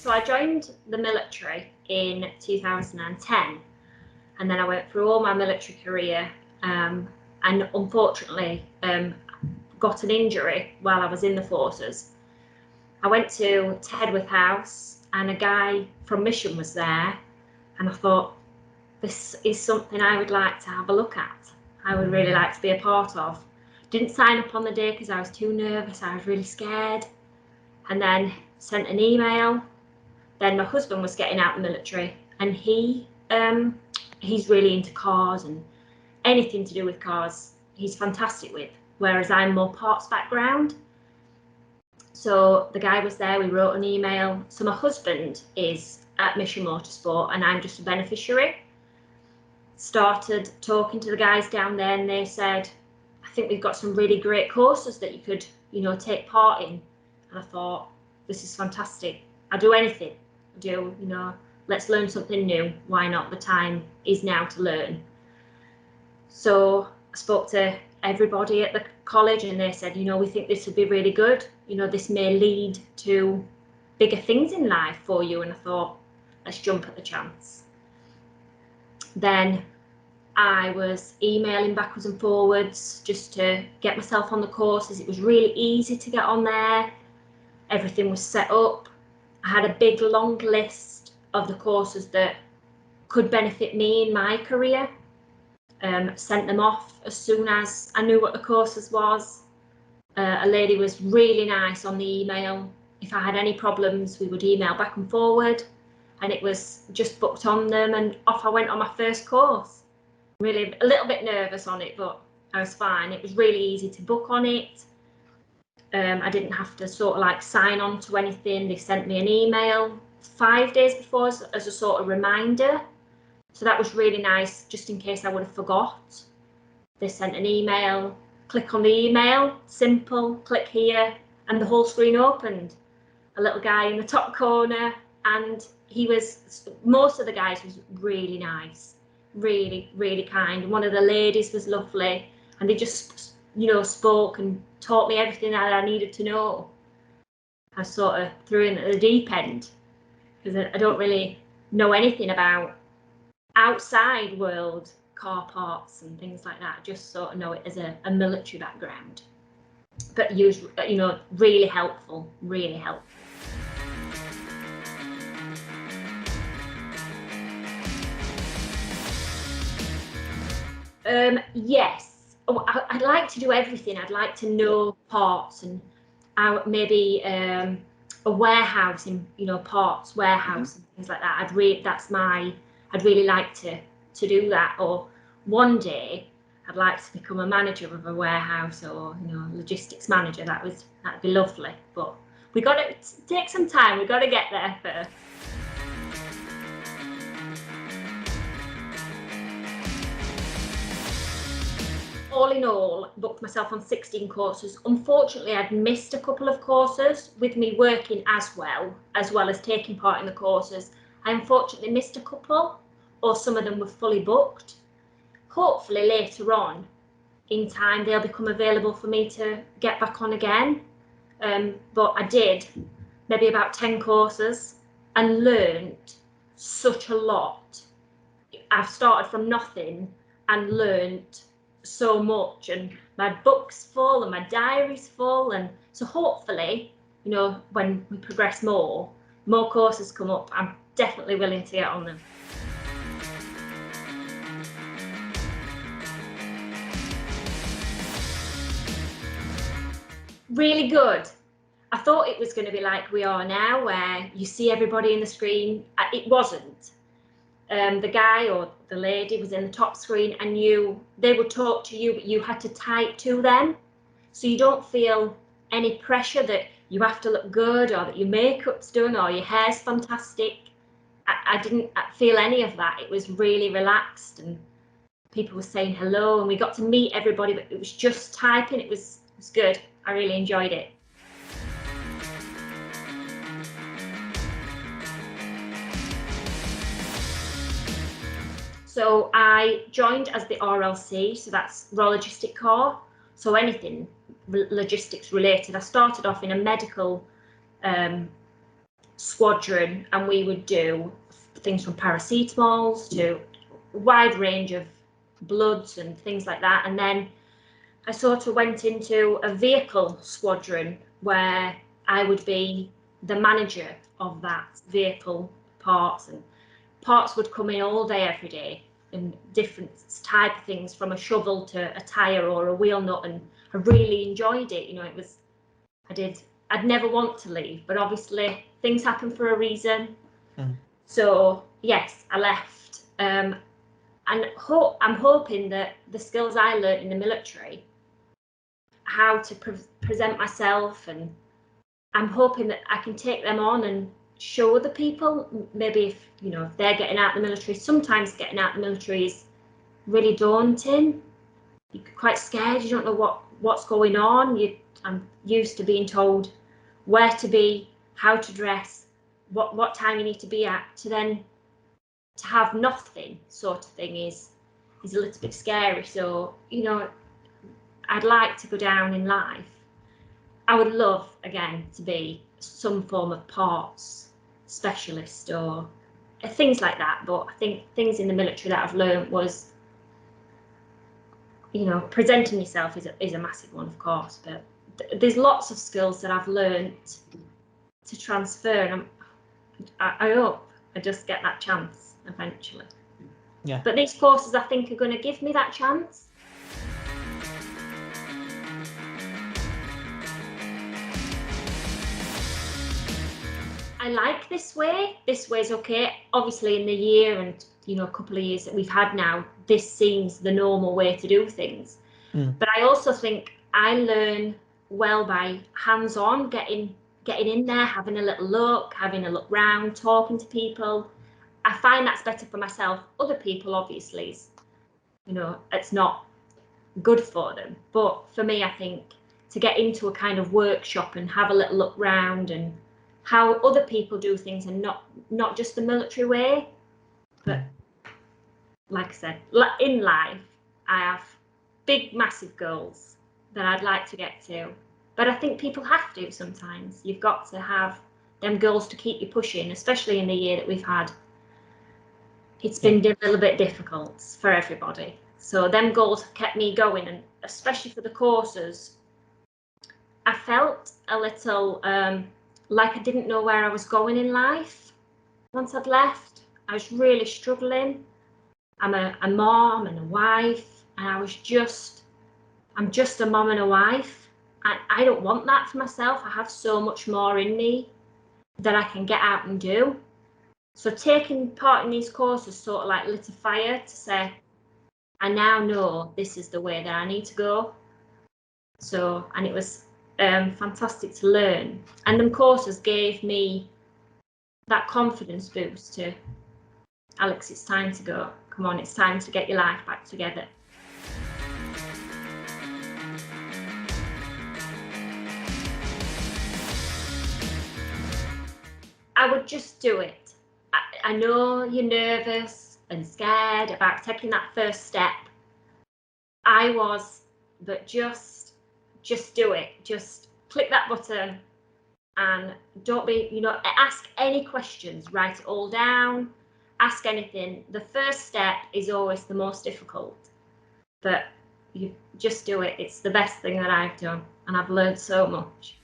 So I joined the military in 2010, and then I went through all my military career, and unfortunately got an injury while I was in the forces. I went to Tedworth House, and a guy from Mission was there, and I thought, this is something I would like to have a look at. I would really like to be a part of. Didn't sign up on the day because I was too nervous. I was really scared. And then sent an email. Then my husband was getting out of the military, and he's really into cars, and anything to do with cars he's fantastic with, whereas I'm more parts background. So the guy was there, we wrote an email. So my husband is at Mission Motorsport and I'm just a beneficiary. Started talking to the guys down there, and they said, I think we've got some really great courses that you could, take part in. And I thought, this is fantastic. I'll do anything. Let's learn something new. Why not? The time is now to learn. So I spoke to everybody at the college, and they said, we think this would be really good. This may lead to bigger things in life for you. And I thought, let's jump at the chance. Then I was emailing backwards and forwards just to get myself on the courses. It was really easy to get on there. Everything was set up. I had a big long list of the courses that could benefit me in my career. Sent them off as soon as I knew what the courses was. A lady was really nice on the email. If I had any problems, we would email back and forward, and it was just booked on them, and off I went on my first course. Really a little bit nervous on it, but I was fine. It was really easy to book on it. I didn't have to sort of like sign on to anything. They sent me an email 5 days before as a sort of reminder. So that was really nice, just in case I would have forgot. They sent an email, click on the email, simple, click here, and the whole screen opened. A little guy in the top corner, and most of the guys was really nice, really, really kind. One of the ladies was lovely, and they just, spoke and taught me everything that I needed to know. I sort of threw in at the deep end, because I don't really know anything about outside world car parts and things like that. I just sort of know it as a military background, but really helpful, really helpful. Yes, I'd like to do everything. I'd like to know parts, and maybe a warehouse in parts warehouse and things like that. I'd really like to do that. Or one day I'd like to become a manager of a warehouse, or logistics manager. That'd be lovely, but we got to take some time. We got to get there first. All in all, booked myself on 16 courses. Unfortunately, I'd missed a couple of courses with me working as well as taking part in the courses. I unfortunately missed a couple, or some of them were fully booked. Hopefully later on in time they'll become available for me to get back on again. But I did maybe about 10 courses and learned such a lot. I've started from nothing and learned so much, and my book's full and my diary's full, and so hopefully when we progress more courses come up, I'm definitely willing to get on them. Really good. I thought it was going to be like we are now, where you see everybody in the screen. It wasn't. The guy or the lady was in the top screen, and they would talk to you, but you had to type to them, so you don't feel any pressure that you have to look good, or that your makeup's done, or your hair's fantastic. I didn't feel any of that. It was really relaxed, and people were saying hello, and we got to meet everybody, but it was just typing. It was good. I really enjoyed it. So I joined as the RLC, so that's Raw Logistic Core. So anything logistics related. I started off in a medical squadron, and we would do things from paracetamols to a wide range of bloods and things like that. And then I sort of went into a vehicle squadron where I would be the manager of that vehicle parts, and parts would come in all day, every day, and different type of things, from a shovel to a tire or a wheel nut. And I really enjoyed it. You know, I'd never want to leave, but obviously things happen for a reason. So yes, I left. And I'm hoping that the skills I learned in the military, how to present myself, and I'm hoping that I can take them on and show other people. Maybe if they're getting out of the military, sometimes getting out of the military is really daunting. You're quite scared. You don't know what's going on. I'm used to being told where to be, how to dress, what time you need to be at. To have nothing, sort of thing, is a little bit scary. So I'd like to go down in life. I would love, again, to be some form of parts specialist or things like that. But I think things in the military that I've learned was, presenting yourself is a massive one, of course. But there's lots of skills that I've learned to transfer, and I hope I just get that chance eventually. Yeah. But these courses, I think, are going to give me that chance. I like this way. This way's okay. Obviously, in the year and a couple of years that we've had now, this seems the normal way to do things. But I also think I learn well by hands-on, getting in there, having a little look, having a look round, talking to people. I find that's better for myself. Other people, obviously, it's not good for them. But for me, I think to get into a kind of workshop and have a little look round and how other people do things, and not just the military way, but like I said, in life, I have big, massive goals that I'd like to get to. But I think people have to sometimes. You've got to have them goals to keep you pushing, especially in the year that we've had. It's been a little bit difficult for everybody. So them goals have kept me going, and especially for the courses, I felt a little like I didn't know where I was going in life. Once I'd left, I was really struggling. I'm a mom and a wife, and I'm just a mom and a wife. I don't want that for myself. I have so much more in me that I can get out and do. So taking part in these courses sort of like lit a fire to say, I now know this is the way that I need to go. So, and it was fantastic to learn. And them courses gave me that confidence boost to, Alex, it's time to go. Come on, it's time to get your life back together. I would just do it. I know you're nervous and scared about taking that first step. I was, but just do it. Just click that button and don't be, ask any questions, write it all down, ask anything. The first step is always the most difficult, but you just do it. It's the best thing that I've done, and I've learned so much.